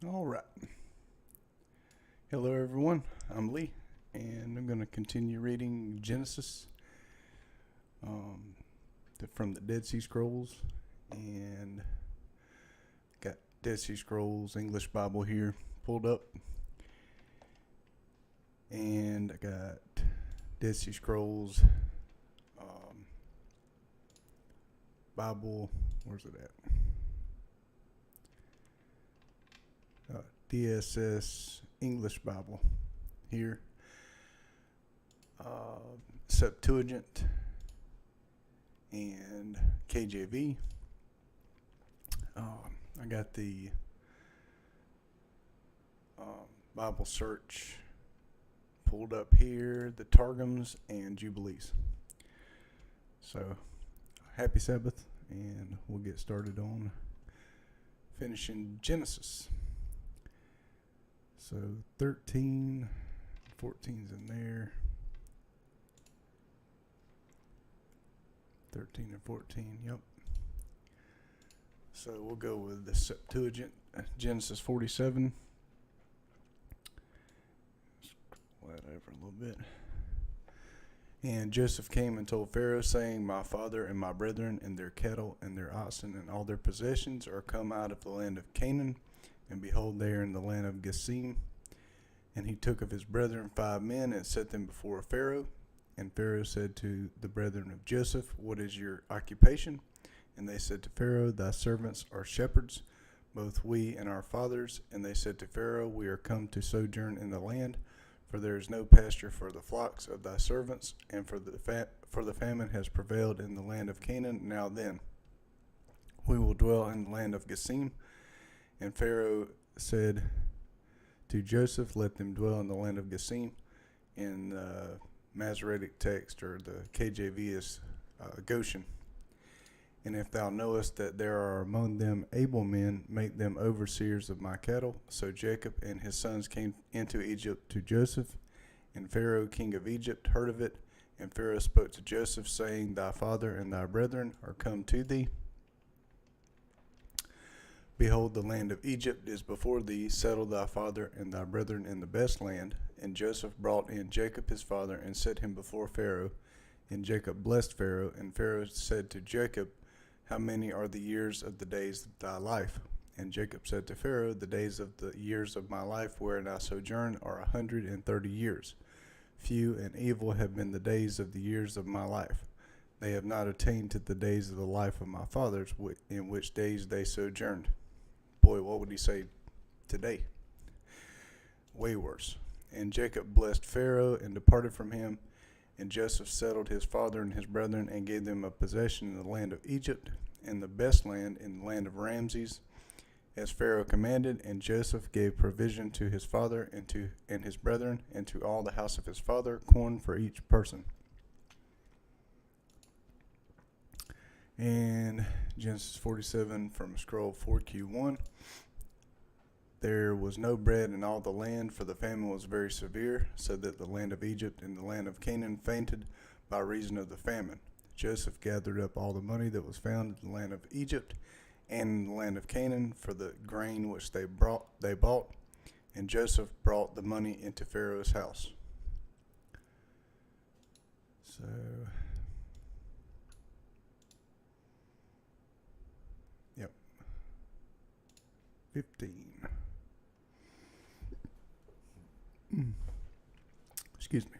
All right. Hello, everyone. I'm Lee, and I'm going to continue reading Genesis um, from the Dead Sea Scrolls. And got Dead Sea Scrolls English Bible here pulled up. And I got Dead Sea Scrolls Bible. Where's it at? DSS English Bible here. Septuagint and KJV. I got the Bible search pulled up here, the Targums and Jubilees. So, happy Sabbath, and we'll get started on finishing Genesis. So 13, 14's in there. 13 and 14, yep. So we'll go with the Septuagint, Genesis 47. Scroll that over a little bit. And Joseph came and told Pharaoh, saying, My father and my brethren and their cattle and their oxen and all their possessions are come out of the land of Canaan, and behold, they are in the land of Gesim. And he took of his brethren 5 men and set them before Pharaoh. And Pharaoh said to the brethren of Joseph, What is your occupation? And they said to Pharaoh, Thy servants are shepherds, both we and our fathers. And they said to Pharaoh, We are come to sojourn in the land, for there is no pasture for the flocks of thy servants, and for the famine has prevailed in the land of Canaan. Now then, we will dwell in the land of Gesim. And Pharaoh said to Joseph, Let them dwell in the land of Gesim. In the Masoretic text, or the KJV, is Goshen. And if thou knowest that there are among them able men, make them overseers of my cattle. So Jacob and his sons came into Egypt to Joseph, and Pharaoh king of Egypt heard of it. And Pharaoh spoke to Joseph, saying, Thy father and thy brethren are come to thee. Behold, the land of Egypt is before thee. Settle thy father and thy brethren in the best land. And Joseph brought in Jacob his father, and set him before Pharaoh. And Jacob blessed Pharaoh. And Pharaoh said to Jacob, How many are the years of the days of thy life? And Jacob said to Pharaoh, The days of the years of my life wherein I sojourn are 130 years. Few and evil have been the days of the years of my life. They have not attained to the days of the life of my fathers, in which days they sojourned. Boy, what would he say today? Way worse. And Jacob blessed Pharaoh and departed from him. And Joseph settled his father and his brethren, and gave them a possession in the land of Egypt, and the best land in the land of Ramses, as Pharaoh commanded. And Joseph gave provision to his father and his brethren, and to all the house of his father, corn for each person. And Genesis 47 from scroll 4Q1. There was no bread in all the land, for the famine was very severe, so that the land of Egypt and the land of Canaan fainted by reason of the famine. Joseph gathered up all the money that was found in the land of Egypt and in the land of Canaan for the grain which they bought, and Joseph brought the money into Pharaoh's house. So, yep, 15. Excuse me.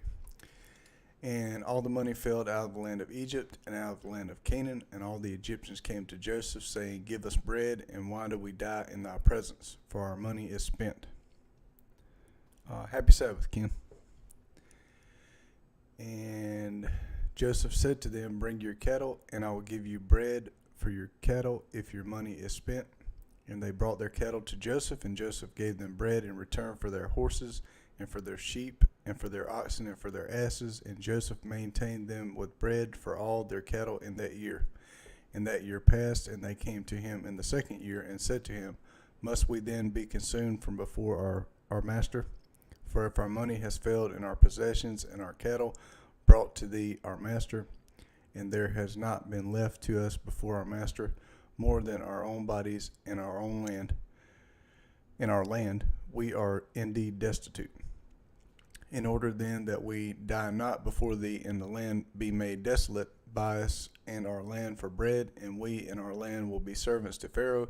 And all the money fell out of the land of Egypt and out of the land of Canaan, and all the Egyptians came to Joseph, saying, Give us bread, and why do we die in thy presence? For our money is spent. Happy Sabbath, Ken. And Joseph said to them, Bring your cattle, and I will give you bread for your cattle if your money is spent. And they brought their cattle to Joseph, and Joseph gave them bread in return for their horses, and for their sheep, and for their oxen, and for their asses. And Joseph maintained them with bread for all their cattle in that year. And that year passed, and they came to him in the second year, and said to him, Must we then be consumed from before our master? For if our money has failed in our possessions and our cattle brought to thee, our master, and there has not been left to us before our master more than our own bodies and our own land, in our land, we are indeed destitute. In order then that we die not before thee, and the land be made desolate, buy us and our land for bread, and we and our land will be servants to Pharaoh.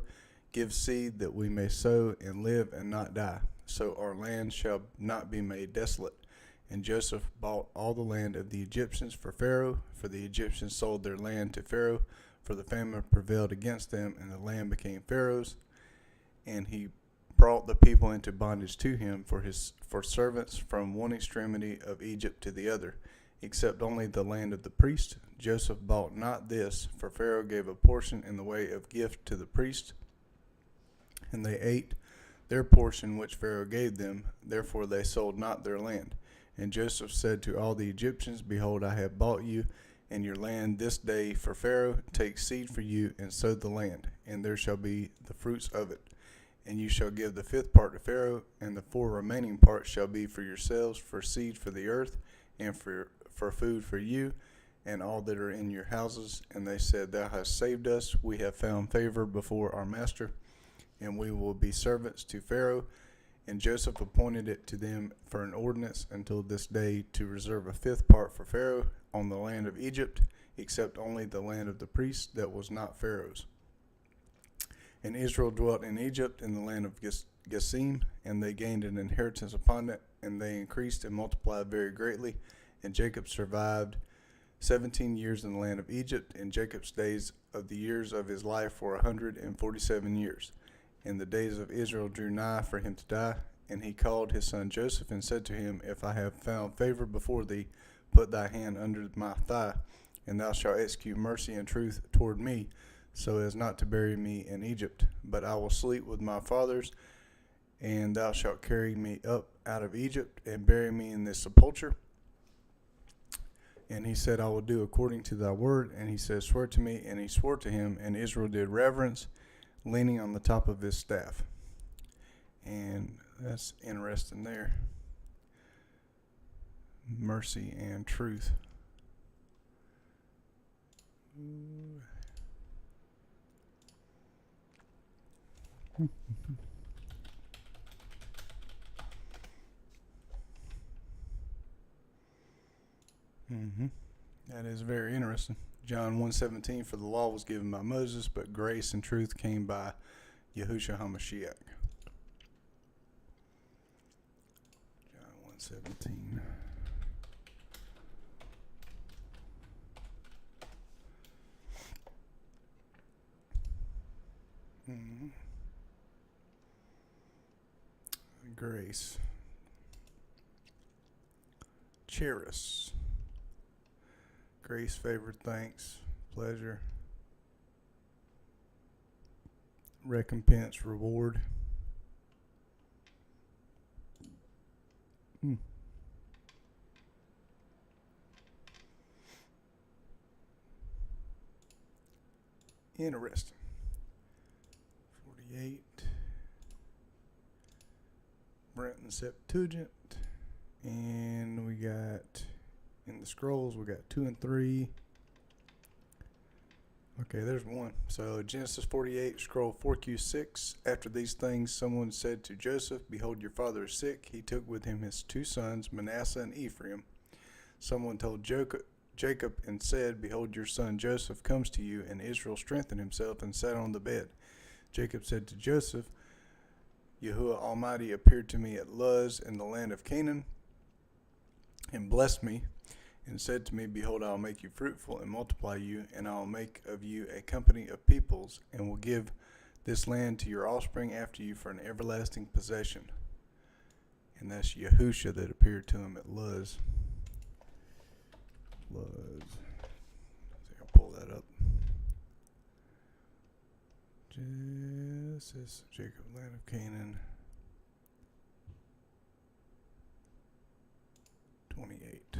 Give seed that we may sow and live and not die. So our land shall not be made desolate. And Joseph bought all the land of the Egyptians for Pharaoh, for the Egyptians sold their land to Pharaoh, for the famine prevailed against them, and the land became Pharaoh's. And he brought the people into bondage to him for servants from one extremity of Egypt to the other, except only the land of the priest. Joseph bought not this, for Pharaoh gave a portion in the way of gift to the priest, and they ate their portion which Pharaoh gave them. Therefore they sold not their land. And Joseph said to all the Egyptians, Behold, I have bought you and your land this day for Pharaoh. Take seed for you and sow the land, and there shall be the fruits of it. And you shall give the fifth part to Pharaoh, and the 4 remaining parts shall be for yourselves, for seed for the earth, and for food for you, and all that are in your houses. And they said, Thou hast saved us. We have found favor before our master, and we will be servants to Pharaoh. And Joseph appointed it to them for an ordinance until this day to reserve a fifth part for Pharaoh on the land of Egypt, except only the land of the priests that was not Pharaoh's. And Israel dwelt in Egypt in the land of Gesim, and they gained an inheritance upon it, and they increased and multiplied very greatly. And Jacob survived 17 years in the land of Egypt, and Jacob's days of the years of his life were 147 years. And the days of Israel drew nigh for him to die, and he called his son Joseph, and said to him, If I have found favor before thee, put thy hand under my thigh, and thou shalt execute mercy and truth toward me, so as not to bury me in Egypt. But I will sleep with my fathers, and thou shalt carry me up out of Egypt, and bury me in this sepulchre. And he said, I will do according to thy word. And he said, Swear to me. And he swore to him, and Israel did reverence, leaning on the top of his staff. And that's interesting there. Mercy and truth. That is very interesting. John 1:17, for the law was given by Moses, but grace and truth came by Yahushua HaMashiach. John 1:17. Grace. Charis. Grace, favor, thanks, pleasure, recompense, reward. Interesting. 48. Brenton Septuagint. And we got, in the scrolls, we got 2 and 3. Okay, there's 1. So Genesis 48, scroll 4Q6. After these things, someone said to Joseph, Behold, your father is sick. He took with him his 2 sons, Manasseh and Ephraim. Someone told Jacob and said, Behold, your son Joseph comes to you. And Israel strengthened himself and sat on the bed. Jacob said to Joseph, Yahuwah Almighty appeared to me at Luz in the land of Canaan, and blessed me, and said to me, Behold, I will make you fruitful and multiply you, and I will make of you a company of peoples, and will give this land to your offspring after you for an everlasting possession. And that's Yahusha that appeared to him at Luz. I'll pull that up. Genesis, Jacob, land of Canaan. 28.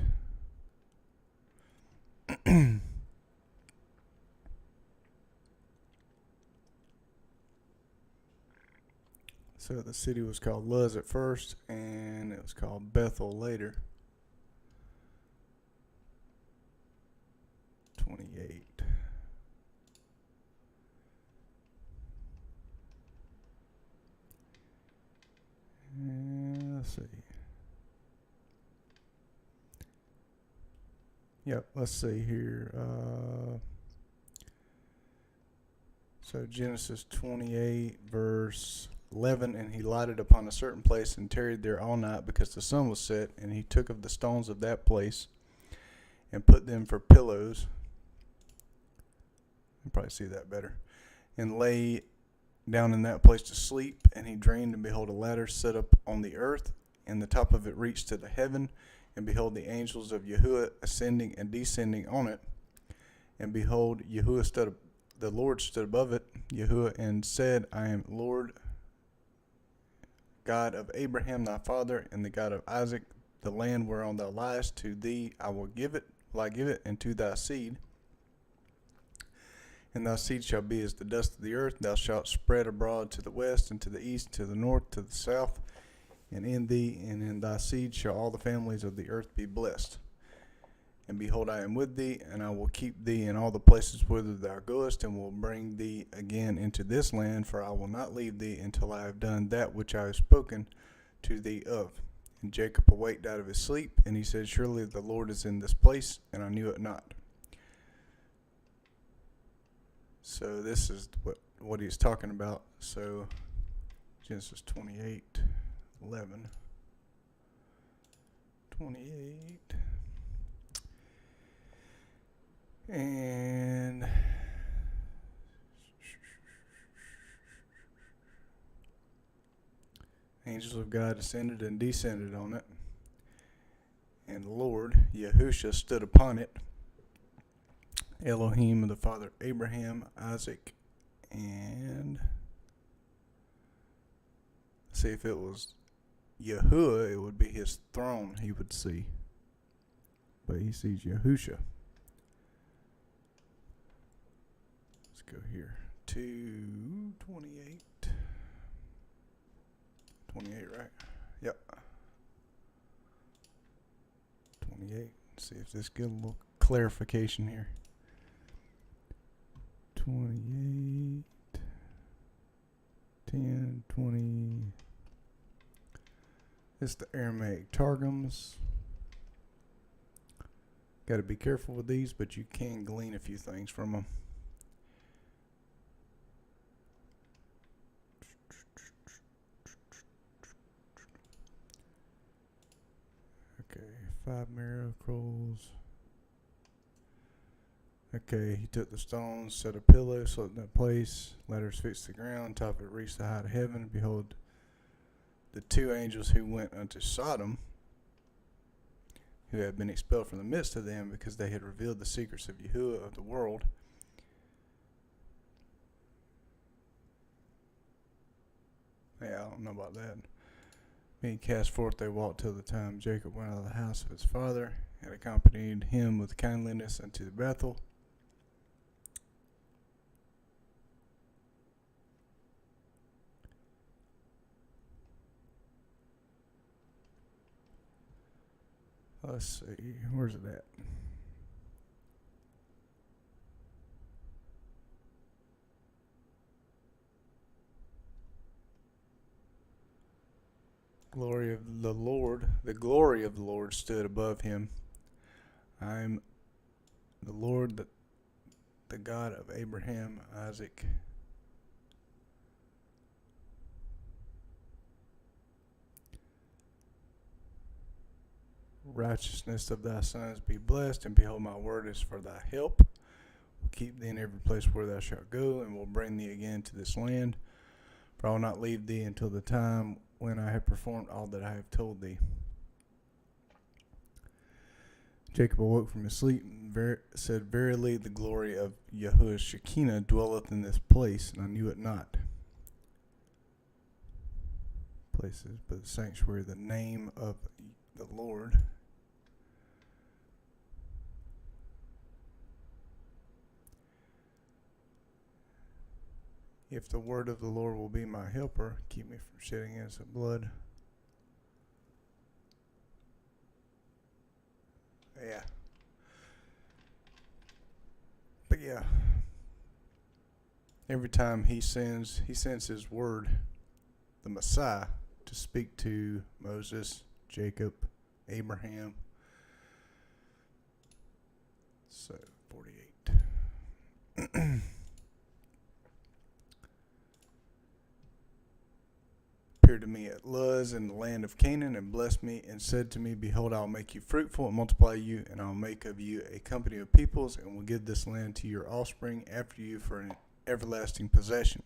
So the city was called Luz at first, and it was called Bethel later. 28. Yep, let's see here. So Genesis 28, verse 11, and he lighted upon a certain place and tarried there all night because the sun was set, and he took of the stones of that place and put them for pillows. You probably see that better. And lay down in that place to sleep, and he dreamed, and behold, a ladder set up on the earth, and the top of it reached to the heaven, and behold, the angels of Yahuwah ascending and descending on it. And behold, the Lord stood above it, Yahuwah, and said, I am Lord, God of Abraham thy father, and the God of Isaac. The land whereon thou liest, to thee I will give it, and to thy seed. And thy seed shall be as the dust of the earth. Thou shalt spread abroad to the west, and to the east, to the north, to the south. And in thee and in thy seed shall all the families of the earth be blessed. And behold, I am with thee, and I will keep thee in all the places whither thou goest, and will bring thee again into this land, for I will not leave thee until I have done that which I have spoken to thee of. And Jacob awaked out of his sleep, and he said, Surely the Lord is in this place, and I knew it not. So this is what he's talking about. So Genesis 28, 11, 28. And angels of God ascended and descended on it. And the Lord, Yahusha, stood upon it. Elohim of the father Abraham, Isaac, and see if it was Yahuwah, it would be his throne he would see. But he sees Yahusha. Let's go here. 2:28. 28, right? Yep. 28. See if this gives a little clarification here. 28, 10, 20. It's the Aramaic Targums. Got to be careful with these, but you can glean a few things from them. Okay, 5 miracles. Okay, he took the stones, set a pillow, so in that place, ladders fixed the ground, top of it reached the height of heaven. And behold, the 2 angels who went unto Sodom, who had been expelled from the midst of them, because they had revealed the secrets of Yahuwah of the world. Yeah, I don't know about that. Being cast forth, they walked till the time Jacob went out of the house of his father, and accompanied him with kindliness unto Bethel. Let's see, where's it at? Glory of the Lord, the glory of the Lord stood above him. I am the Lord, the God of Abraham, Isaac. Righteousness of thy sons be blessed, and behold, my word is for thy help. Will keep thee in every place where thou shalt go, and will bring thee again to this land. For I will not leave thee until the time when I have performed all that I have told thee. Jacob awoke from his sleep and said, Verily the glory of Yahuwah's Shekinah dwelleth in this place, and I knew it not. Places, but the sanctuary, the name of the Lord. If the word of the Lord will be my helper, keep me from shedding innocent blood. Yeah. But yeah. Every time he sends his word, the Messiah, to speak to Moses, Jacob, Abraham. So 48. Appeared to me at Luz in the land of Canaan, and blessed me, and said to me, Behold, I will make you fruitful, and multiply you, and I will make of you a company of peoples, and will give this land to your offspring after you for an everlasting possession.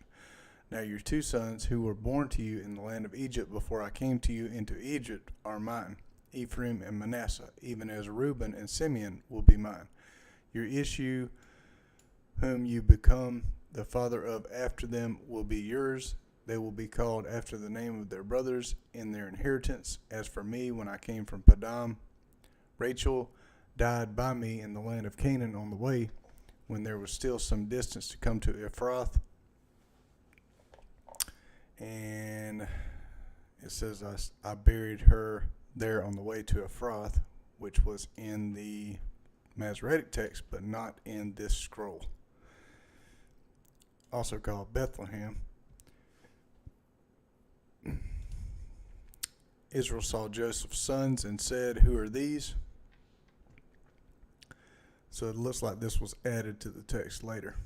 Now your 2 sons, who were born to you in the land of Egypt before I came to you into Egypt, are mine, Ephraim and Manasseh, even as Reuben and Simeon will be mine. Your issue, whom you become the father of after them, will be yours. They will be called after the name of their brothers in their inheritance. As for me, when I came from Padan, Rachel died by me in the land of Canaan on the way, when there was still some distance to come to Ephrath. And it says I buried her there on the way to Ephrath, which was in the Masoretic text, but not in this scroll. Also called Bethlehem. Israel saw Joseph's sons and said, Who are these? So it looks like this was added to the text later.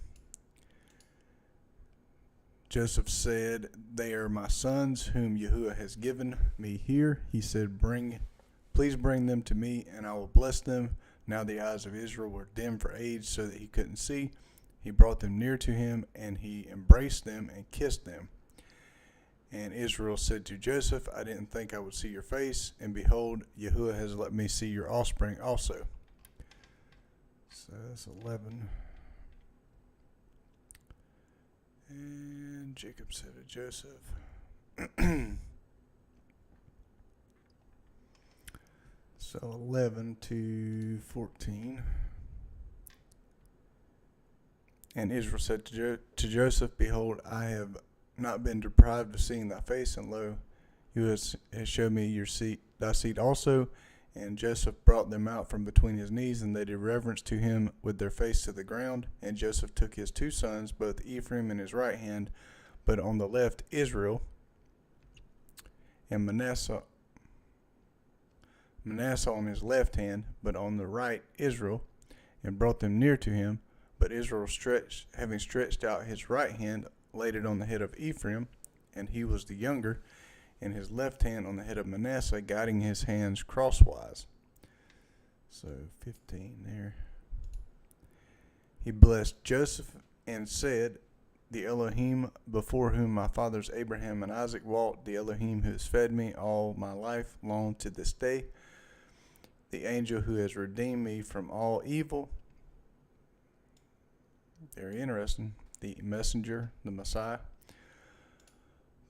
Joseph said, They are my sons, whom Yahuwah has given me here. He said, Please bring them to me, and I will bless them. Now the eyes of Israel were dim for age, so that he couldn't see. He brought them near to him, and he embraced them and kissed them. And Israel said to Joseph, I didn't think I would see your face, and behold, Yahuwah has let me see your offspring also. So that's 11. And Jacob said to Joseph, so 11 to 14. And Israel said to Joseph, Behold, I have not been deprived of seeing thy face, and lo, you has showed me thy seed also. And Joseph brought them out from between his knees, and they did reverence to him with their face to the ground. And Joseph took his 2 sons, both Ephraim in his right hand, but on the left Israel, and Manasseh on his left hand, but on the right Israel, and brought them near to him. But Israel, having stretched out his right hand, laid it on the head of Ephraim, and he was the younger, and his left hand on the head of Manasseh, guiding his hands crosswise. So 15 there. He blessed Joseph and said, The Elohim before whom my fathers Abraham and Isaac walked, the Elohim who has fed me all my life long to this day, the angel who has redeemed me from all evil. Very interesting. The messenger, the Messiah.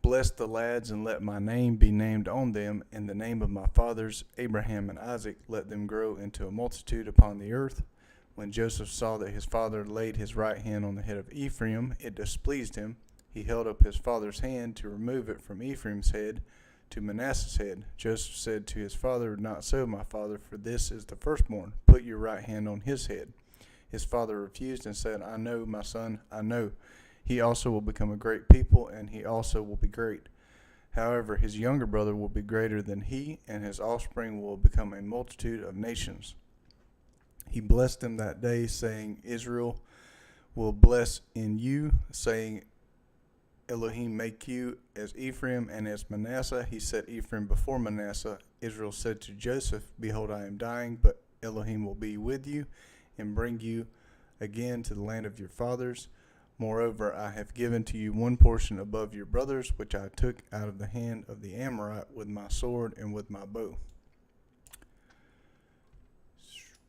Bless the lads, and let my name be named on them, in the name of my fathers Abraham and Isaac. Let them grow into a multitude upon the earth. When Joseph saw that his father laid his right hand on the head of Ephraim, it displeased him. He held up his father's hand to remove it from Ephraim's head to Manasseh's head. Joseph said to his father, Not so, my father, for this is the firstborn. Put your right hand on his head. His father refused and said, I know, my son, I know. He also will become a great people, and he also will be great. However, his younger brother will be greater than he, and his offspring will become a multitude of nations. He blessed them that day, saying, Israel will bless in you, saying, Elohim make you as Ephraim and as Manasseh. He set Ephraim before Manasseh. Israel said to Joseph, Behold, I am dying, but Elohim will be with you, and bring you again to the land of your fathers. Moreover, I have given to you one portion above your brothers, which I took out of the hand of the Amorite with my sword and with my bow.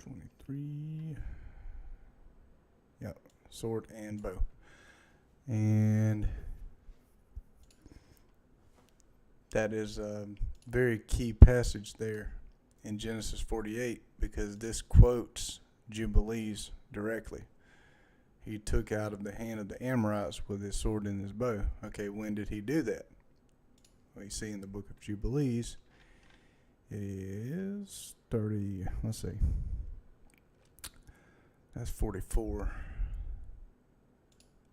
23. Yep, sword and bow. And that is a very key passage there in Genesis 48, because this quotes Jubilees directly. He took out of the hand of the Amorites with his sword and his bow. Okay, when did he do that? Well, you see in the book of Jubilees, it is 30, let's see. That's 44.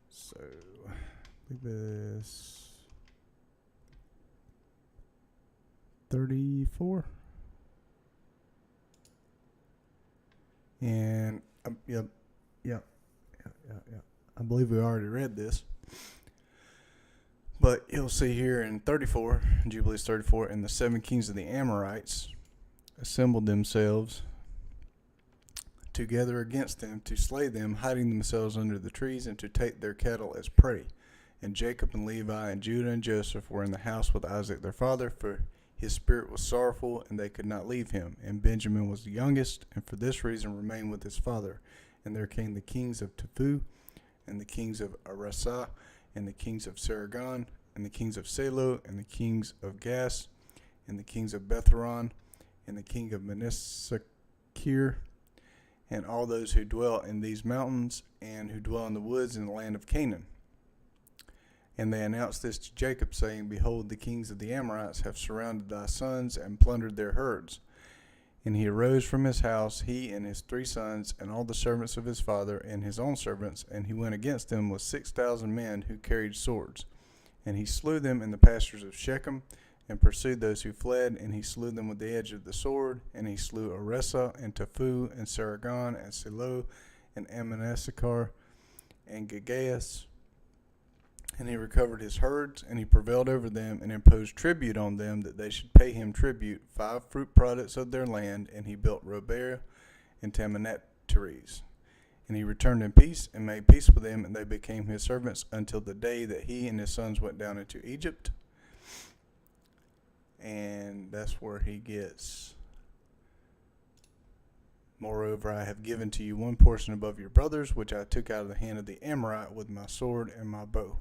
So, I think this 34. And Yep. Yep. Yep. I believe we already read this. But you'll see here in 34, Jubilees 34, and the 7 kings of the Amorites assembled themselves together against them to slay them, hiding themselves under the trees, and to take their cattle as prey. And Jacob and Levi and Judah and Joseph were in the house with Isaac their father, for his spirit was sorrowful, and they could not leave him. And Benjamin was the youngest, and for this reason remained with his father. And there came the kings of Tephu, and the kings of Arasah, and the kings of Saragon, and the kings of Selo, and the kings of Gas, and the kings of Betharon, and the king of Menessakir, and all those who dwell in these mountains, and who dwell in the woods in the land of Canaan. And they announced this to Jacob, saying, Behold, the kings of the Amorites have surrounded thy sons, and plundered their herds. And he arose from his house, he and his 3 sons, and all the servants of his father, and his own servants, and he went against them with 6,000 men who carried swords. And he slew them in the pastures of Shechem, and pursued those who fled, and he slew them with the edge of the sword. And he slew Aresa, and Tephu, and Saragon, and Selo, and Ammonasakar, and Gagaeus. And he recovered his herds, and he prevailed over them, and imposed tribute on them, that they should pay him tribute, 5 fruit products of their land. And he built Robeah and Tamanatteres. And he returned in peace, and made peace with them, and they became his servants until the day that he and his sons went down into Egypt. And that's where he gets, Moreover, I have given to you one portion above your brothers, which I took out of the hand of the Amorite with my sword and my bow.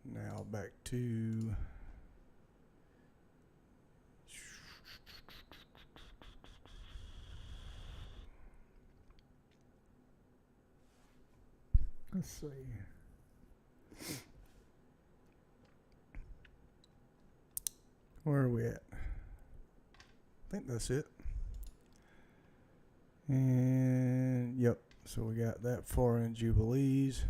Now back to let's see. Where are we at? I think that's it. And yep, so we got that far in Jubilees.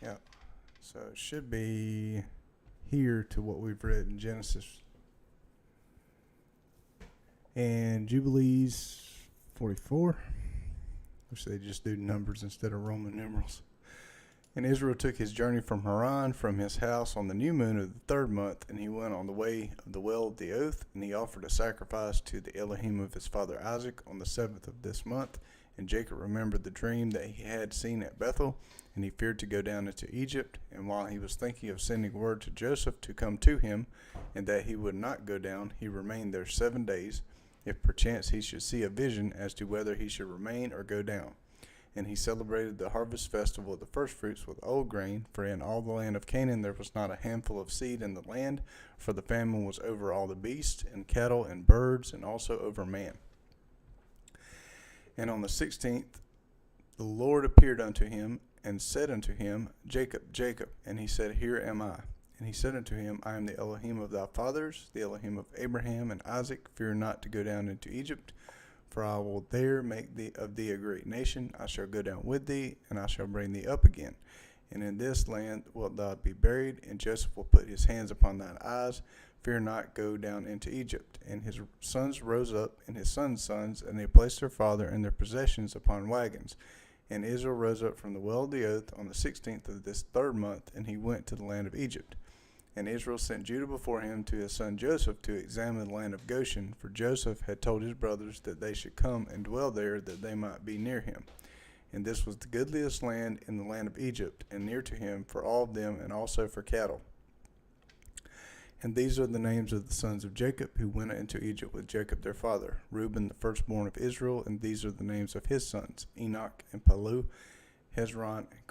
Yep. So it should be here to what we've read in Genesis. And Jubilees 44, which they just do numbers instead of Roman numerals. And Israel took his journey from Haran, from his house on the new moon of the 3rd month, and he went on the way of the well of the oath, and he offered a sacrifice to the Elohim of his father Isaac on the 7th of this month. And Jacob remembered the dream that he had seen at Bethel, and he feared to go down into Egypt. And while he was thinking of sending word to Joseph to come to him, and that he would not go down, he remained there 7 days, if perchance he should see a vision as to whether he should remain or go down. And he celebrated the harvest festival of the firstfruits with old grain, for in all the land of Canaan there was not a handful of seed in the land, for the famine was over all the beasts, and cattle, and birds, and also over man. And on the 16th the Lord appeared unto him, and said unto him, Jacob, Jacob. And he said, Here am I. And he said unto him, I am the Elohim of thy fathers, the Elohim of Abraham and Isaac. Fear not to go down into Egypt, for I will there make of thee a great nation. I shall go down with thee, and I shall bring thee up again. And in this land wilt thou be buried, and Joseph will put his hands upon thine eyes. Fear not, go down into Egypt. And his sons rose up, and his sons' sons, and they placed their father and their possessions upon wagons. And Israel rose up from the well of the oath on the 16th of this 3rd month, and he went to the land of Egypt. And Israel sent Judah before him to his son Joseph to examine the land of Goshen, for Joseph had told his brothers that they should come and dwell there, that they might be near him. And this was the goodliest land in the land of Egypt, and near to him for all of them, and also for cattle. And these are the names of the sons of Jacob, who went into Egypt with Jacob their father: Reuben, the firstborn of Israel. And these are the names of his sons: Enoch and Palu, Hezron and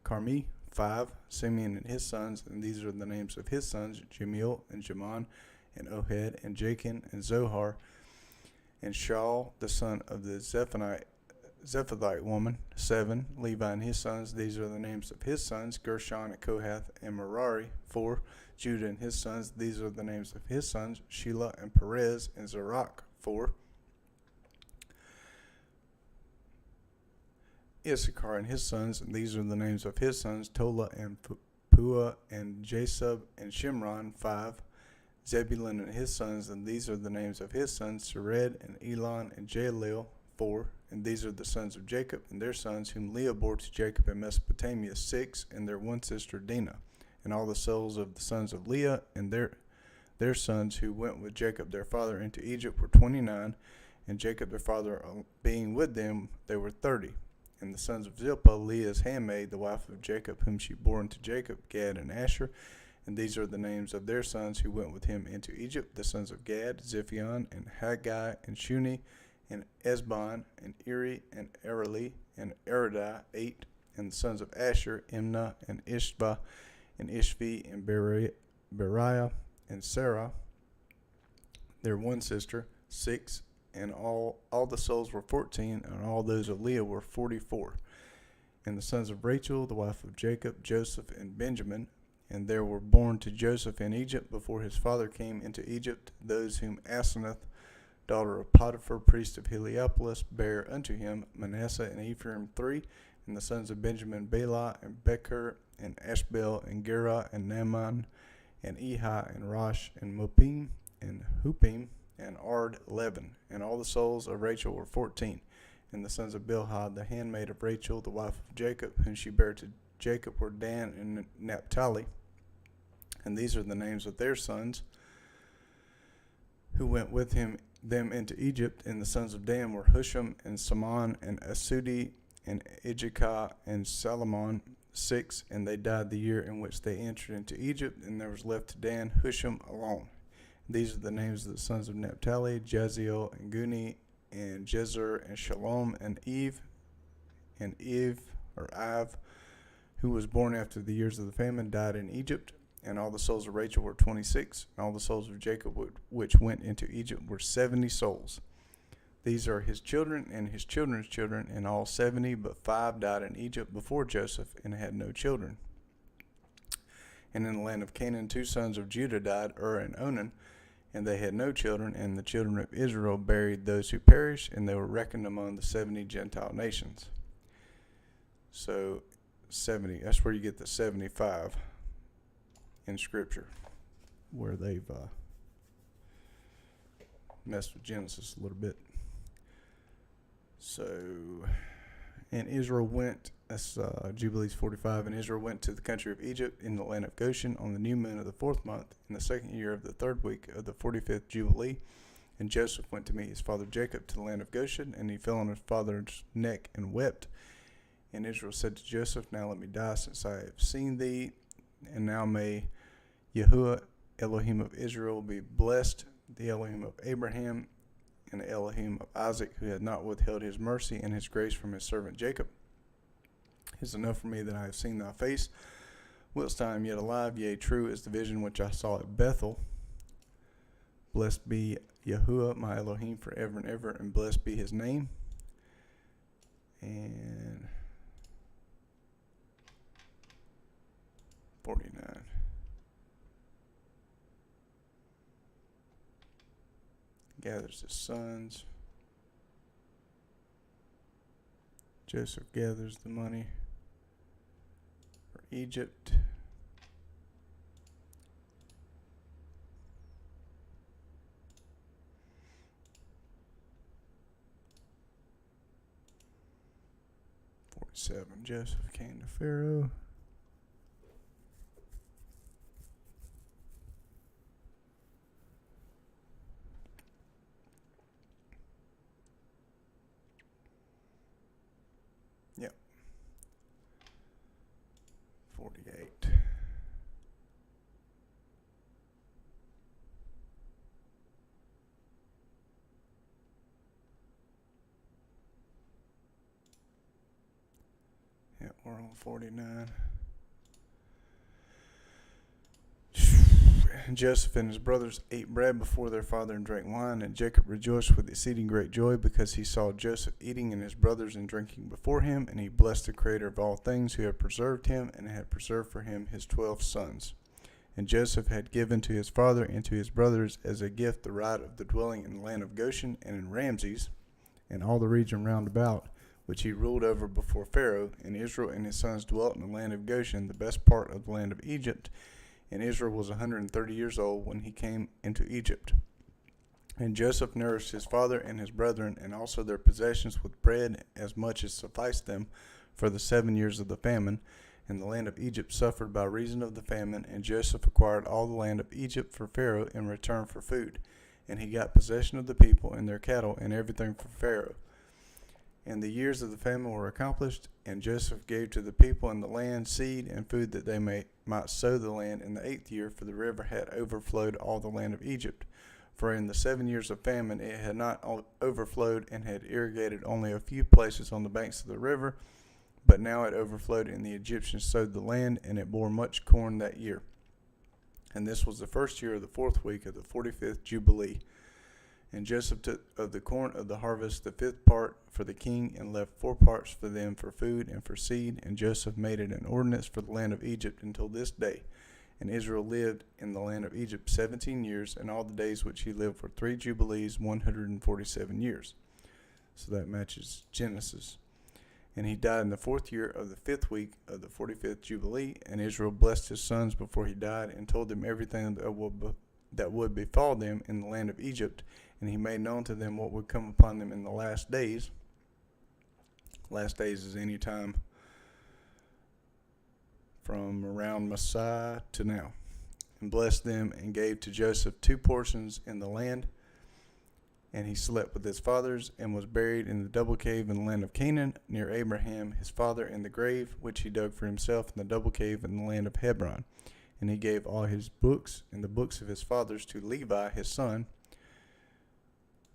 Carmi, 5. Simeon and his sons. And these are the names of his sons: Jemiel and Jaman, and Ohed, and Jachin, and Zohar, and Shaul, the son of the Zephathite woman, 7. Levi and his sons. These are the names of his sons: Gershon and Kohath and Merari, 4. Judah and his sons. These are the names of his sons: Shelah and Perez and Zerach, 4. Issachar and his sons. And these are the names of his sons: Tola and Pua and Jasub and Shimron, 5. Zebulun and his sons, and these are the names of his sons, Sered and Elon and Jaeleel, 4. And these are the sons of Jacob and their sons, whom Leah bore to Jacob in Mesopotamia, 6, and their one sister Dinah. And all the souls of the sons of Leah and their sons who went with Jacob their father into Egypt were 29, and Jacob their father being with them, they were 30. And the sons of Zilpah, Leah's handmaid, the wife of Jacob, whom she bore unto Jacob, Gad and Asher. And these are the names of their sons who went with him into Egypt, the sons of Gad, Ziphion, and Haggai, and Shuni, and Esbon, and Eri, and Areli, and Aridai, 8. And the sons of Asher, Imnah, and Ishbah, and Ishvi, and Beriah, and Sarah, their one sister, 6. And all the souls were 14, and all those of Leah were 44. And the sons of Rachel, the wife of Jacob, Joseph, and Benjamin. And there were born to Joseph in Egypt before his father came into Egypt those whom Asenath, daughter of Potiphar, priest of Heliopolis, bare unto him, Manasseh and Ephraim, 3. And the sons of Benjamin, Bela, and Becher, and Ashbel, and Gera, and Naaman, and Ehi, and Rosh, and Mopim, and Hupim, and Ard, 11. And all the souls of Rachel were 14. And the sons of Bilhah, the handmaid of Rachel, the wife of Jacob, whom she bare to Jacob, were Dan and Naphtali. And these are the names of their sons who went with them into Egypt. And the sons of Dan were Husham, and Saman, and Asudi, and Ijikah, and Salomon, 6. And they died the year in which they entered into Egypt, and there was left to Dan Husham alone. These are the names of the sons of Naphtali, Jaziel, and Guni, and Jezer, and Shalom, and Eve, who was born after the years of the famine, died in Egypt. And all the souls of Rachel were 26, and all the souls of Jacob which went into Egypt were 70 souls. These are his children and his children's children, and all 70, but 5 died in Egypt before Joseph, and had no children. And in the land of Canaan 2 sons of Judah died, and Onan, and they had no children, and the children of Israel buried those who perished, and they were reckoned among the 70 Gentile nations. So 70, that's where you get the 75 in Scripture, where they've messed with Genesis a little bit. So, and Israel went, that's Jubilees 45, and Israel went to the country of Egypt in the land of Goshen on the new moon of the 4th month, in the 2nd year of the 3rd week of the 45th Jubilee. And Joseph went to meet his father Jacob to the land of Goshen, and he fell on his father's neck and wept. And Israel said to Joseph, Now let me die, since I have seen thee. And now may Yahuwah, Elohim of Israel, be blessed, the Elohim of Abraham, and the Elohim of Isaac, who had not withheld his mercy and his grace from his servant Jacob. It is enough for me that I have seen thy face, whilst I am yet alive. Yea, true is the vision which I saw at Bethel. Blessed be Yahuwah, my Elohim, forever and ever, and blessed be his name. And 49. Gathers his sons. Joseph gathers the money for Egypt. Joseph came to Pharaoh. Yep. 48. Yeah, we're on 49. And Joseph and his brothers ate bread before their father and drank wine, and Jacob rejoiced with exceeding great joy because he saw Joseph eating and his brothers and drinking before him, and he blessed the Creator of all things who had preserved him and had preserved for him his 12 sons. And Joseph had given to his father and to his brothers as a gift the right of the dwelling in the land of Goshen and in Ramses and all the region round about, which he ruled over before Pharaoh. And Israel and his sons dwelt in the land of Goshen, the best part of the land of Egypt, And Israel was 130 years old when he came into Egypt. And Joseph nourished his father and his brethren, and also their possessions with bread as much as sufficed them for the 7 years of the famine. And the land of Egypt suffered by reason of the famine, and Joseph acquired all the land of Egypt for Pharaoh in return for food. And he got possession of the people and their cattle and everything for Pharaoh. And the years of the famine were accomplished, and Joseph gave to the people in the land seed and food that they might sow the land in the 8th year, for the river had overflowed all the land of Egypt. For in the 7 years of famine it had not overflowed, and had irrigated only a few places on the banks of the river. But now it overflowed, and the Egyptians sowed the land, and it bore much corn that year. And this was the first year of the 4th week of the 45th Jubilee. And Joseph took of the corn of the harvest the 5th part for the king, and left 4 parts for them for food and for seed. And Joseph made it an ordinance for the land of Egypt until this day. And Israel lived in the land of Egypt 17 years, and all the days which he lived were 3 jubilees, 147 years. So that matches Genesis. And he died in the 4th year of the 5th week of the 45th Jubilee. And Israel blessed his sons before he died, and told them everything that would befall them in the land of Egypt. And he made known to them what would come upon them in the last days. Last days is any time from around Messiah to now. And blessed them, and gave to Joseph 2 portions in the land. And he slept with his fathers, and was buried in the double cave in the land of Canaan, near Abraham his father, in the grave which he dug for himself in the double cave in the land of Hebron. And he gave all his books and the books of his fathers to Levi his son,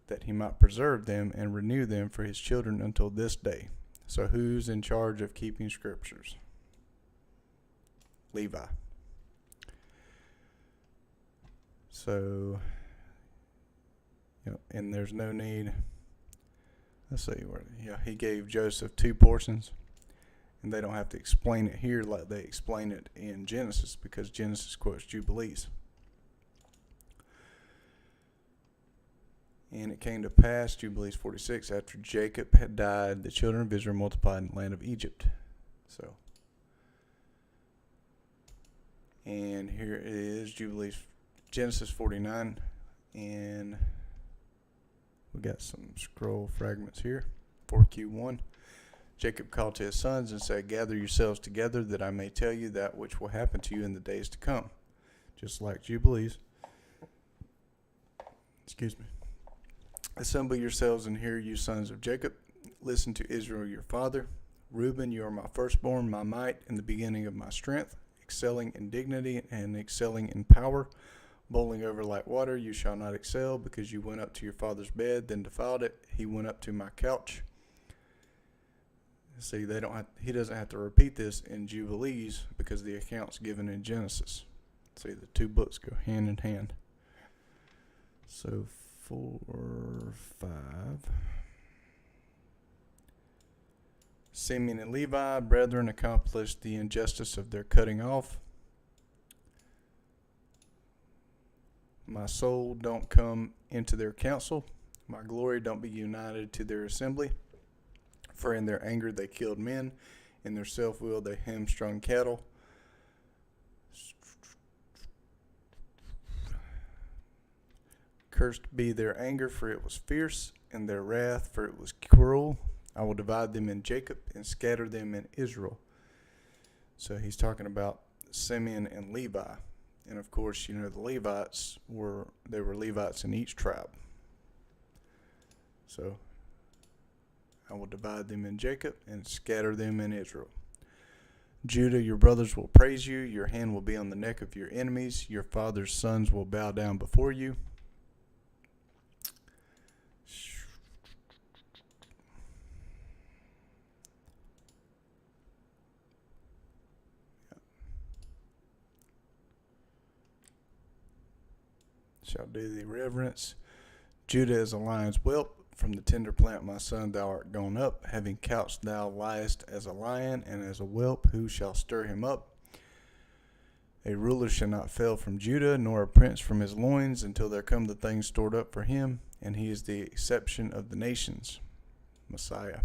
that he might preserve them and renew them for his children until this day. So who's in charge of keeping scriptures? Levi. So, and there's no need. Let's see where. Yeah, he gave Joseph 2 portions, and they don't have to explain it here like they explain it in Genesis, because Genesis quotes Jubilees. And it came to pass, Jubilees 46, after Jacob had died, the children of Israel multiplied in the land of Egypt. So, and here is Jubilees, Genesis 49, and we got some scroll fragments here. 4Q1. Jacob called to his sons and said, "Gather yourselves together, that I may tell you that which will happen to you in the days to come." Just like Jubilees. Excuse me. "Assemble yourselves and hear, you sons of Jacob. Listen to Israel your father. Reuben, you are my firstborn, my might, and the beginning of my strength, excelling in dignity and excelling in power. Bowling over like water, you shall not excel, because you went up to your father's bed, then defiled it. He went up to my couch." See, he doesn't have to repeat this in Jubilees, because the account's given in Genesis. See, the 2 books go hand in hand. So 4, 5. Simeon and Levi, brethren, accomplished the injustice of their cutting off. My soul, don't come into their council. My glory, don't be united to their assembly. For in their anger they killed men. In their self-will they hamstrung cattle. Cursed be their anger, for it was fierce, and their wrath, for it was cruel. I will divide them in Jacob and scatter them in Israel. So he's talking about Simeon and Levi. And of course, the Levites were Levites in each tribe. So I will divide them in Jacob and scatter them in Israel. Judah, your brothers will praise you. Your hand will be on the neck of your enemies. Your father's sons will bow down before you. Shall do thee reverence. Judah is a lion's whelp. From the tender plant, my son, thou art gone up. Having couched, thou liest as a lion, and as a whelp, who shall stir him up? A ruler shall not fail from Judah, nor a prince from his loins, until there come the things stored up for him, and he is the exception of the nations. Messiah.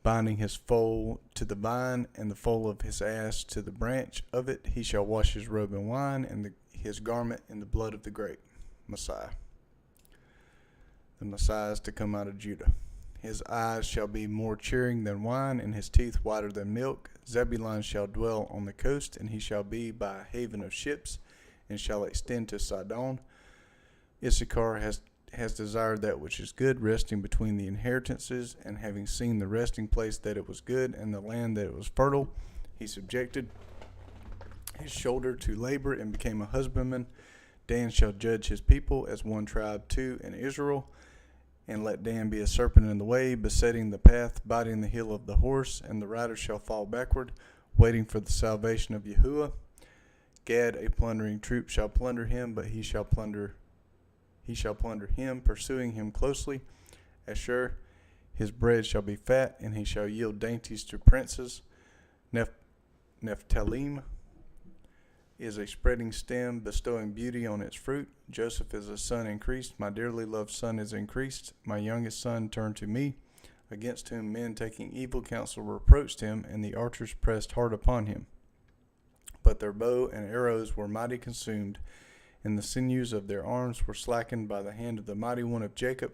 binding his foal to the vine, and the foal of his ass to the branch of it. He shall wash his robe in wine, and his garment in the blood of the grape. Messiah. The Messiah is to come out of Judah. His eyes shall be more cheering than wine, and his teeth whiter than milk. Zebulun shall dwell on the coast, and he shall be by a haven of ships, and shall extend to Sidon. Issachar has desired that which is good, resting between the inheritances, and having seen the resting place that it was good, and the land that it was fertile, he subjected his shoulder to labor and became a husbandman. Dan shall judge his people as one tribe too in Israel. And let Dan be a serpent in the way, besetting the path, biting the heel of the horse, and the rider shall fall backward, waiting for the salvation of Yahuwah. Gad, a plundering troop, shall plunder him, but he shall plunder him, pursuing him closely. Asher, his bread shall be fat, and he shall yield dainties to princes. Nephthalim is a spreading stem, bestowing beauty on its fruit. Joseph is a son increased. My dearly loved son is increased. My youngest son turned to me, against whom men taking evil counsel reproached him, and the archers pressed hard upon him. But their bow and arrows were mighty consumed, and the sinews of their arms were slackened by the hand of the mighty one of Jacob.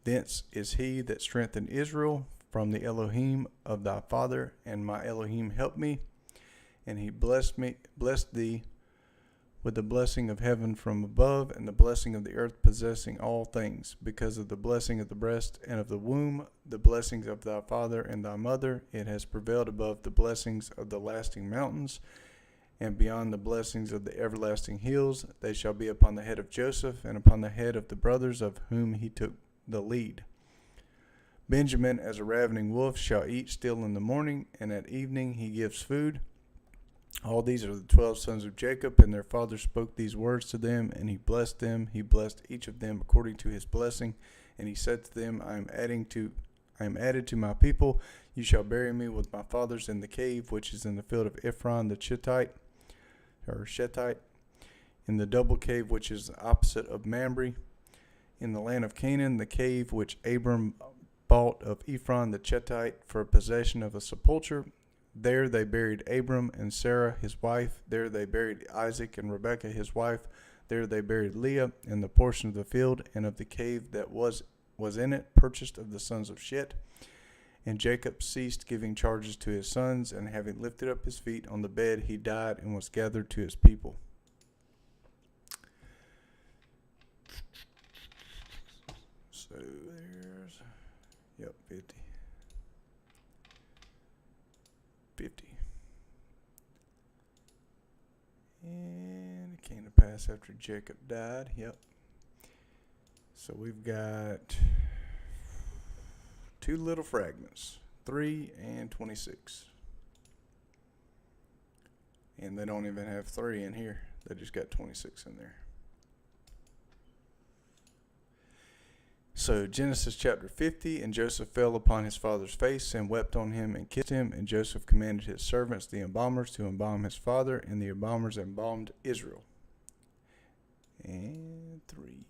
Thence is he that strengthened Israel, from the Elohim of thy father, and my Elohim helped me. And he blessed thee with the blessing of heaven from above, and the blessing of the earth possessing all things. Because of the blessing of the breast and of the womb, the blessings of thy father and thy mother, it has prevailed above the blessings of the lasting mountains, and beyond the blessings of the everlasting hills. They shall be upon the head of Joseph, and upon the head of the brothers of whom he took the lead. Benjamin, as a ravening wolf, shall eat still in the morning, and at evening he gives food. All these are the 12 sons of Jacob, and their father spoke these words to them, and he blessed them. He blessed each of them according to his blessing, and he said to them, I am added to my people. You shall bury me with my fathers in the cave, which is in the field of Ephron the Shetite, in the double cave which is opposite of Mamre, in the land of Canaan, the cave which Abram bought of Ephron the Shetite for possession of a sepulchre. There they buried Abram and Sarah his wife. There they buried Isaac and Rebekah his wife. There they buried Leah, and the portion of the field and of the cave that was in it purchased of the sons of Shet. And Jacob ceased giving charges to his sons, and having lifted up his feet on the bed, he died and was gathered to his people. So there's, 50. And it came to pass after Jacob died. So we've got two little fragments, 3 and 26. And they don't even have 3 in here. They just got 26 in there. So Genesis chapter 50, and Joseph fell upon his father's face and wept on him and kissed him. And Joseph commanded his servants, the embalmers, to embalm his father, and the embalmers embalmed Israel. And 3.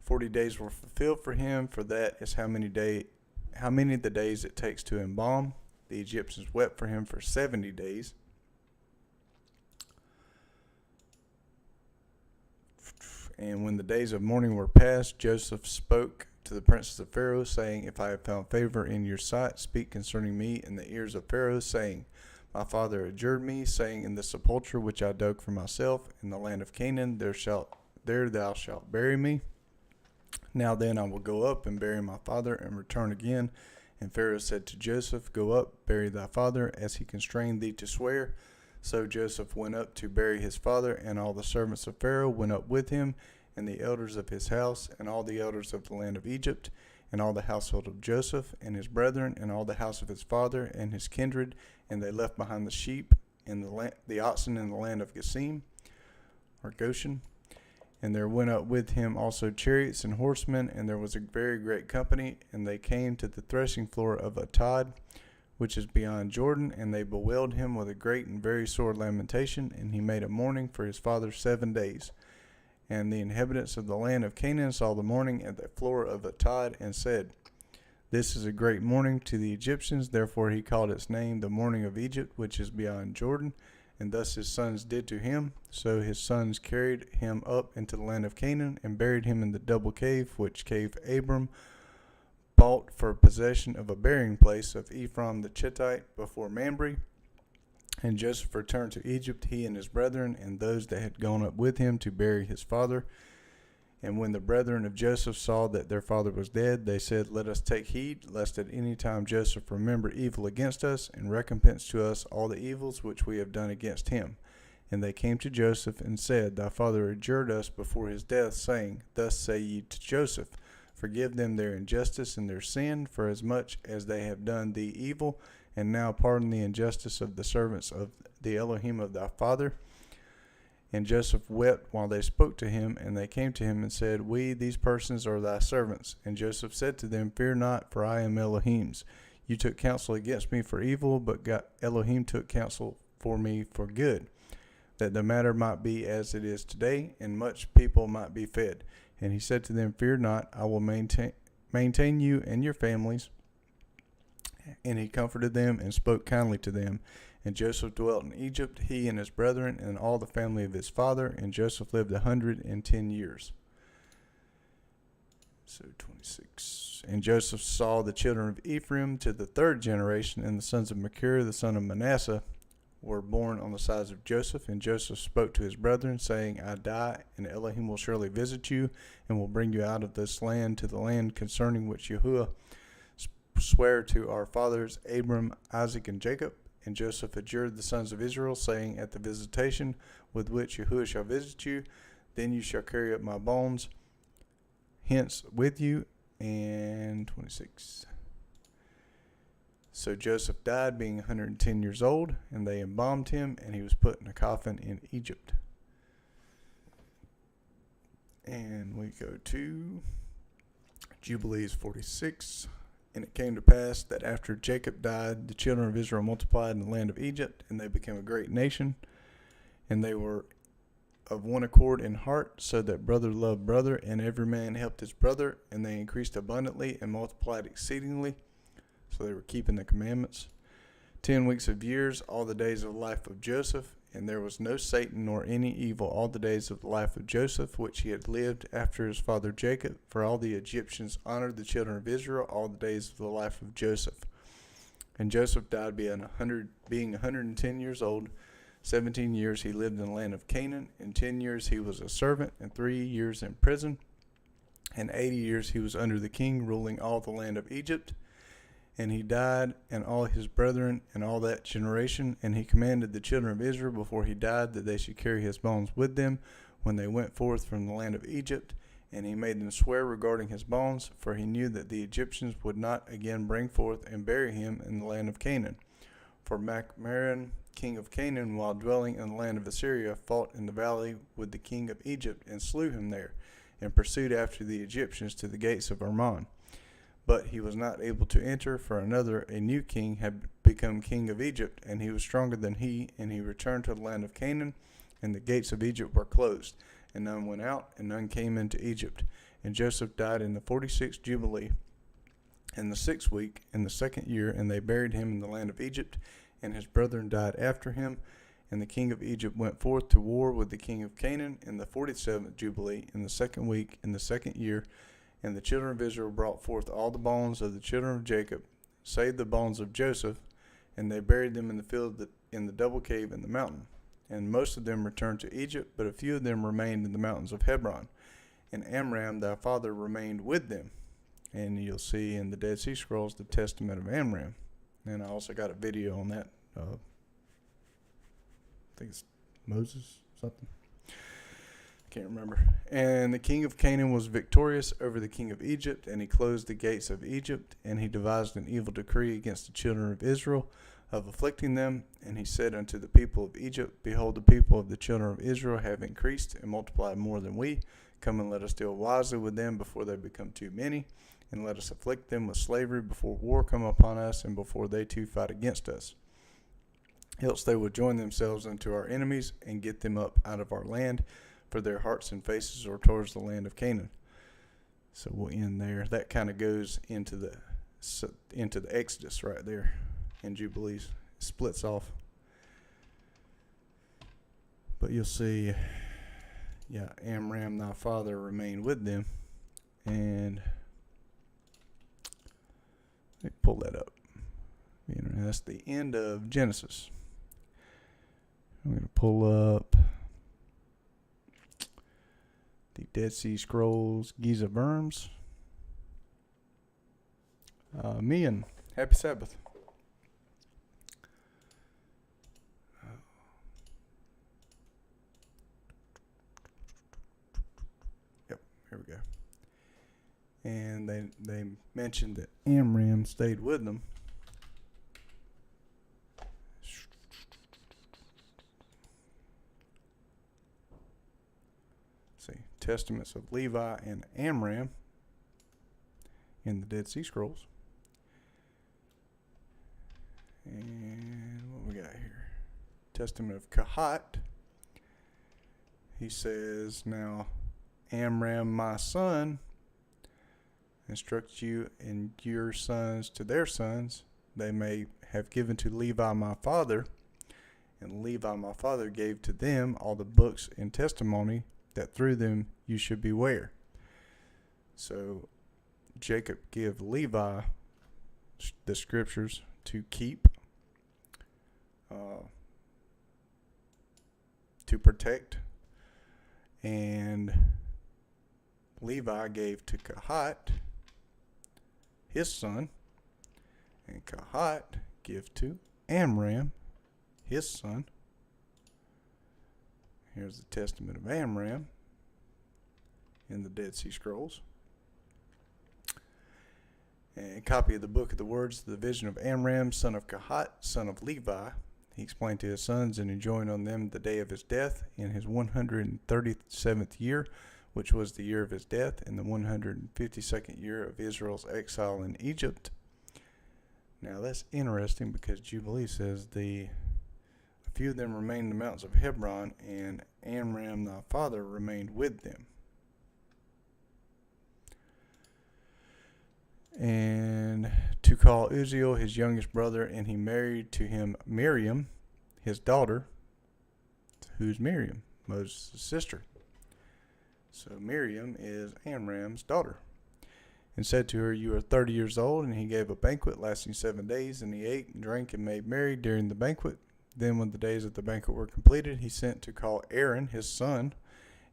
40 days were fulfilled for him, for that is how many of the days it takes to embalm. The Egyptians wept for him for 70 days. And when the days of mourning were past, Joseph spoke to the princes of Pharaoh, saying, If I have found favor in your sight, speak concerning me in the ears of Pharaoh, saying, My father adjured me, saying, In the sepulchre which I dug for myself in the land of Canaan, there thou shalt bury me. Now then I will go up and bury my father and return again. And Pharaoh said to Joseph, Go up, bury thy father, as he constrained thee to swear. So Joseph went up to bury his father, and all the servants of Pharaoh went up with him, and the elders of his house, and all the elders of the land of Egypt, and all the household of Joseph, and his brethren, and all the house of his father, and his kindred. And they left behind the sheep and the oxen in the land of Goshen. And there went up with him also chariots and horsemen, and there was a very great company. And they came to the threshing floor of Atad, which is beyond Jordan, and they bewailed him with a great and very sore lamentation, and he made a mourning for his father 7 days. And the inhabitants of the land of Canaan saw the mourning at the floor of Atad, and said, This is a great morning to the Egyptians. Therefore he called its name the morning of Egypt, which is beyond Jordan. And thus his sons did to him. So his sons carried him up into the land of Canaan and buried him in the double cave, which cave Abram bought for possession of a burying place of Ephraim the Chittite before Mamre. And Joseph returned to Egypt, he and his brethren, and those that had gone up with him to bury his father. And when the brethren of Joseph saw that their father was dead, they said, Let us take heed, lest at any time Joseph remember evil against us, and recompense to us all the evils which we have done against him. And they came to Joseph and said, Thy father adjured us before his death, saying, Thus say ye to Joseph, Forgive them their injustice and their sin, for as much as they have done thee evil, and now pardon the injustice of the servants of the Elohim of thy father. And Joseph wept while they spoke to him, and they came to him and said, We, these persons, are thy servants. And Joseph said to them, Fear not, for I am Elohim's. You took counsel against me for evil, but Elohim took counsel for me for good, that the matter might be as it is today, and much people might be fed. And he said to them, Fear not, I will maintain you and your families. And he comforted them and spoke kindly to them. And Joseph dwelt in Egypt, he and his brethren, and all the family of his father. And Joseph lived 110 years. So 26. And Joseph saw the children of Ephraim to the third generation, and the sons of Machir, the son of Manasseh, were born on the sides of Joseph. And Joseph spoke to his brethren, saying, I die, and Elohim will surely visit you, and will bring you out of this land to the land concerning which Yahuwah sware to our fathers, Abram, Isaac, and Jacob. And Joseph adjured the sons of Israel, saying, At the visitation with which Yahuwah shall visit you, then you shall carry up my bones hence with you. And 26. So Joseph died, being 110 years old, and they embalmed him, and he was put in a coffin in Egypt. And we go to Jubilees 46. And it came to pass that after Jacob died, the children of Israel multiplied in the land of Egypt, and they became a great nation. And they were of one accord in heart, so that brother loved brother, and every man helped his brother. And they increased abundantly and multiplied exceedingly. So they were keeping the commandments. 10 weeks of years, all the days of the life of Joseph. And there was no Satan nor any evil all the days of the life of Joseph, which he had lived after his father Jacob. For all the Egyptians honored the children of Israel all the days of the life of Joseph. And Joseph died being 110 years old. 17 years he lived in the land of Canaan. In 10 years he was a servant, and 3 years in prison. And 80 years he was under the king, ruling all the land of Egypt. And he died, and all his brethren, and all that generation. And he commanded the children of Israel before he died that they should carry his bones with them when they went forth from the land of Egypt. And he made them swear regarding his bones, for he knew that the Egyptians would not again bring forth and bury him in the land of Canaan. For Macmaran, king of Canaan, while dwelling in the land of Assyria, fought in the valley with the king of Egypt, and slew him there, and pursued after the Egyptians to the gates of Armon. But he was not able to enter, for another, a new king, had become king of Egypt, and he was stronger than he, and he returned to the land of Canaan, and the gates of Egypt were closed, and none went out, and none came into Egypt. And Joseph died in the 46th Jubilee, in the 6th week, in the 2nd year, and they buried him in the land of Egypt, and his brethren died after him. And the king of Egypt went forth to war with the king of Canaan in the 47th Jubilee, in the 2nd week, in the 2nd year. And the children of Israel brought forth all the bones of the children of Jacob, save the bones of Joseph, and they buried them in the field in the double cave in the mountain. And most of them returned to Egypt, but a few of them remained in the mountains of Hebron. And Amram, thy father, remained with them. And you'll see in the Dead Sea Scrolls the testament of Amram. And I also got a video on that. I think it's Moses something. Can't remember. And the king of Canaan was victorious over the king of Egypt, and he closed the gates of Egypt, and he devised an evil decree against the children of Israel of afflicting them. And he said unto the people of Egypt, Behold, the people of the children of Israel have increased and multiplied more than we. Come and let us deal wisely with them before they become too many, and let us afflict them with slavery before war come upon us, and before they too fight against us. Else they will join themselves unto our enemies, and get them up out of our land, for their hearts and faces are towards the land of Canaan. So we'll end there. That kind of goes into into the Exodus right there in Jubilees. It splits off. But you'll see, Amram thy father remained with them. And let me pull that up. That's the end of Genesis. I'm going to pull up the Dead Sea Scrolls, Giza Verms. Me and happy Sabbath. Yep, here we go. And they mentioned that Amram stayed with them. See, Testaments of Levi and Amram in the Dead Sea Scrolls. And what we got here? Testament of Kahat. He says, now Amram my son instructs you and your sons to their sons, they may have given to Levi my father, and Levi my father gave to them all the books and testimony, that through them you should beware. So Jacob gave Levi the scriptures to keep, to protect, and Levi gave to Kahat, his son, and Kahat give to Amram, his son. Here's the Testament of Amram in the Dead Sea Scrolls. And a copy of the Book of the Words, the vision of Amram, son of Kahat, son of Levi. He explained to his sons and enjoined on them the day of his death in his 137th year, which was the year of his death, in the 152nd year of Israel's exile in Egypt. Now that's interesting because Jubilee says a few of them remained in the mountains of Hebron, and Amram thy father remained with them. And to call Uzziel his youngest brother, and he married to him Miriam, his daughter. Who's Miriam? Moses' sister. So Miriam is Amram's daughter. And said to her, you are 30 years old. And he gave a banquet lasting 7 days, and he ate and drank and made merry during the banquet. Then when the days of the banquet were completed, he sent to call Aaron, his son,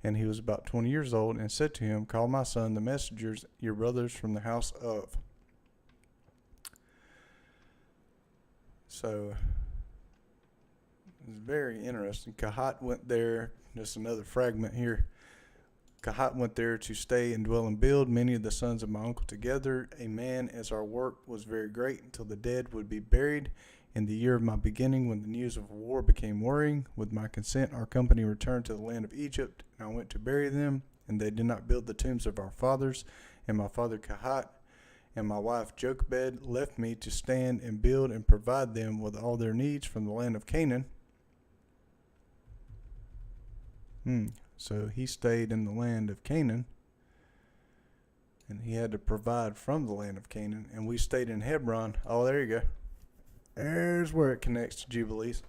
and he was about 20 years old, and said to him, call my son the messengers, your brothers from the house of. So it's very interesting. Kahat went there, just another fragment here. Kahat went there to stay and dwell and build, many of the sons of my uncle together. Amen, as our work was very great, until the dead would be buried. In the year of my beginning, when the news of war became worrying, with my consent, our company returned to the land of Egypt, and I went to bury them, and they did not build the tombs of our fathers. And my father Kahat and my wife Jochebed left me to stand and build and provide them with all their needs from the land of Canaan. So he stayed in the land of Canaan, and he had to provide from the land of Canaan, and we stayed in Hebron. Oh, there you go. There's where it connects to Jubilees.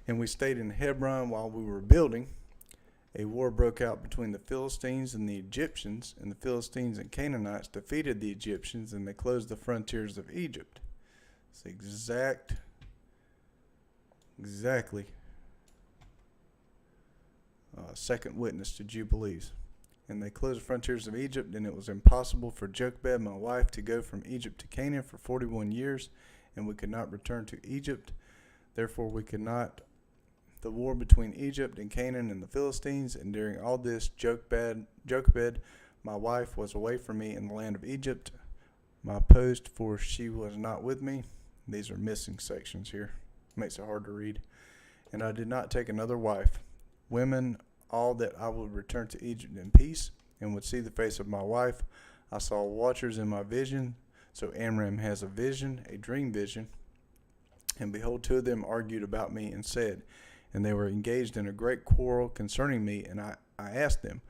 And we stayed in Hebron while we were building. A war broke out between the Philistines and the Egyptians, and the Philistines and Canaanites defeated the Egyptians, and they closed the frontiers of Egypt. It's exactly second witness to Jubilees. And they closed the frontiers of Egypt, and it was impossible for Jochebed, my wife, to go from Egypt to Canaan for 41 years, and we could not return to Egypt. Therefore we could not. The war between Egypt and Canaan and the Philistines, and during all this, Jochebed, my wife, was away from me in the land of Egypt. My post, for she was not with me. These are missing sections here. Makes it hard to read. And I did not take another wife. Women, all that I would return to Egypt in peace, and would see the face of my wife. I saw watchers in my vision. So Amram has a vision, a dream vision. And behold, two of them argued about me and said, and they were engaged in a great quarrel concerning me. And I asked them,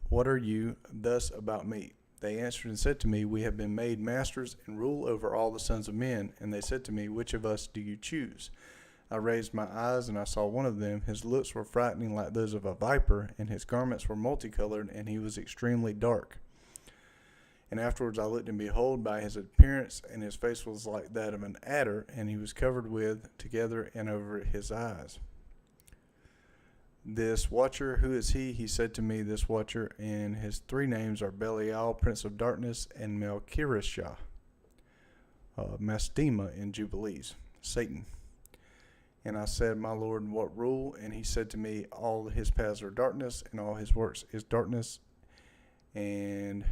what are you thus about me? They answered and said to me, We have been made masters and rule over all the sons of men. And they said to me, Which of us do you choose? I raised my eyes, and I saw one of them. His looks were frightening like those of a viper, and his garments were multicolored, and he was extremely dark. And afterwards I looked, and behold, by his appearance, and his face was like that of an adder, and he was covered with, together and over his eyes. This watcher, who is he? He said to me, This watcher, and his three names are Belial, Prince of Darkness, and Melchirishah, Mastema in Jubilees, Satan. And I said, My Lord, what rule? And he said to me, All his paths are darkness, and all his works is darkness, and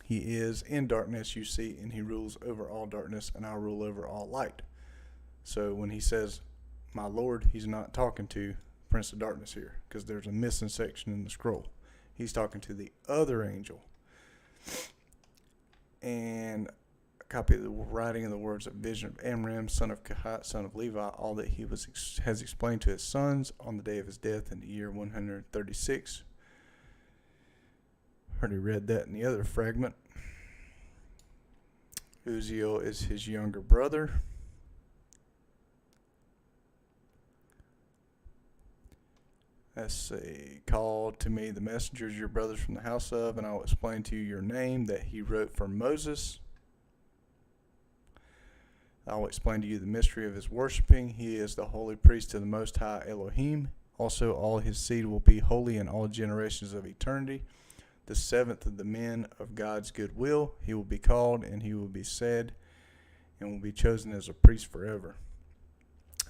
he is in darkness, you see, and he rules over all darkness, and I rule over all light. So when he says, My Lord, he's not talking to Prince of Darkness here, because there's a missing section in the scroll. He's talking to the other angel. And a copy of the writing of the words of vision of Amram, son of Kahat, son of Levi, all that he has explained to his sons on the day of his death in the year 136. Already read that in the other fragment. Uzziel is his younger brother. Let's see. Call to me the messengers your brothers from the house of, and I will explain to you your name that he wrote for Moses. I will explain to you the mystery of his worshiping. He is the holy priest to the Most High Elohim. Also, all his seed will be holy in all generations of eternity. The seventh of the men of God's good will. He will be called, and he will be said, and will be chosen as a priest forever.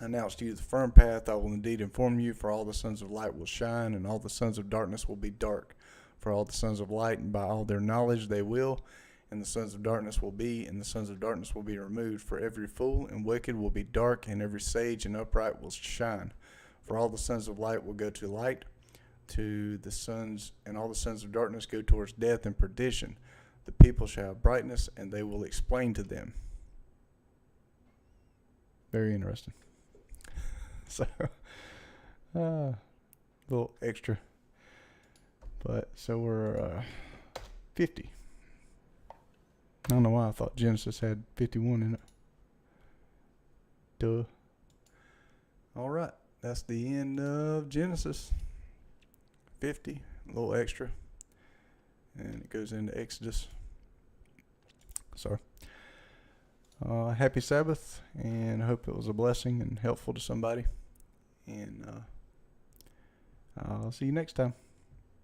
I announce to you the firm path. I will indeed inform you, for all the sons of light will shine, and all the sons of darkness will be dark. For all the sons of light, and by all their knowledge they will, and the sons of darkness will be, and the sons of darkness will be removed. For every fool and wicked will be dark, and every sage and upright will shine. For all the sons of light will go to light, to the sons, and all the sons of darkness go towards death and perdition. The people shall have brightness, and they will explain to them. Very interesting. So, a little extra. But, so we're 50. I don't know why I thought Genesis had 51 in it. Duh. All right. That's the end of Genesis. 50. A little extra. And it goes into Exodus. So, happy Sabbath, and I hope it was a blessing and helpful to somebody. And I'll see you next time.